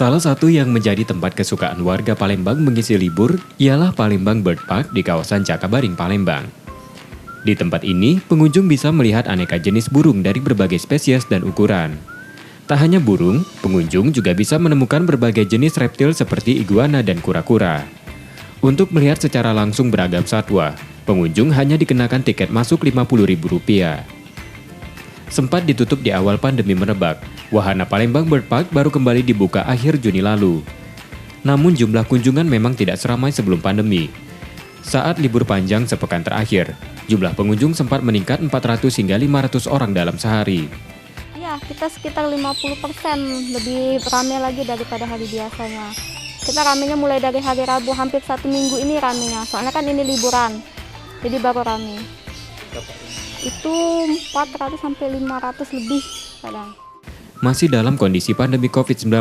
Salah satu yang menjadi tempat kesukaan warga Palembang mengisi libur ialah Palembang Bird Park di kawasan Cakabaring, Palembang. Di tempat ini, pengunjung bisa melihat aneka jenis burung dari berbagai spesies dan ukuran. Tak hanya burung, pengunjung juga bisa menemukan berbagai jenis reptil seperti iguana dan kura-kura. Untuk melihat secara langsung beragam satwa, pengunjung hanya dikenakan tiket masuk Rp50.000. Sempat ditutup di awal pandemi merebak, wahana Palembang Bird Park baru kembali dibuka akhir Juni lalu. Namun jumlah kunjungan memang tidak seramai sebelum pandemi. Saat libur panjang sepekan terakhir, jumlah pengunjung sempat meningkat 400 hingga 500 orang dalam sehari. Ya, kita sekitar 50% lebih ramai lagi daripada hari biasanya. Kita ramenya mulai dari hari Rabu, hampir 1 minggu ini ramenya. Soalnya kan ini liburan, jadi baru rame. Itu 400 sampai 500 lebih kadang. Masih dalam kondisi pandemi COVID-19,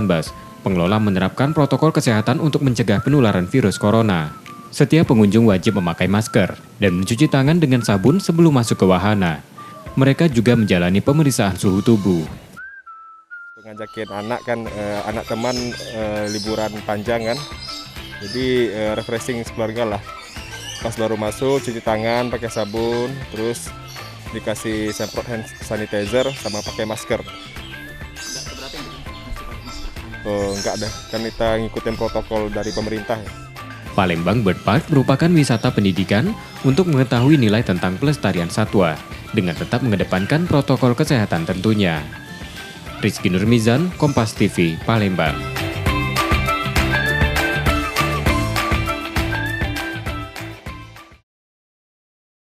pengelola menerapkan protokol kesehatan untuk mencegah penularan virus corona. Setiap pengunjung wajib memakai masker dan mencuci tangan dengan sabun sebelum masuk ke wahana. Mereka juga menjalani pemeriksaan suhu tubuh. Ngajakin anak kan, anak teman liburan panjang kan, jadi refreshing sekeluarga lah. Pas baru masuk cuci tangan pakai sabun, terus dikasih semprot hand sanitizer sama pakai masker. Enggak deh, kan kita ngikutin protokol dari pemerintah. Palembang Bird Park merupakan wisata pendidikan untuk mengetahui nilai tentang pelestarian satwa dengan tetap mengedepankan protokol kesehatan tentunya. Rizky Nurmizan, Kompas TV, Palembang.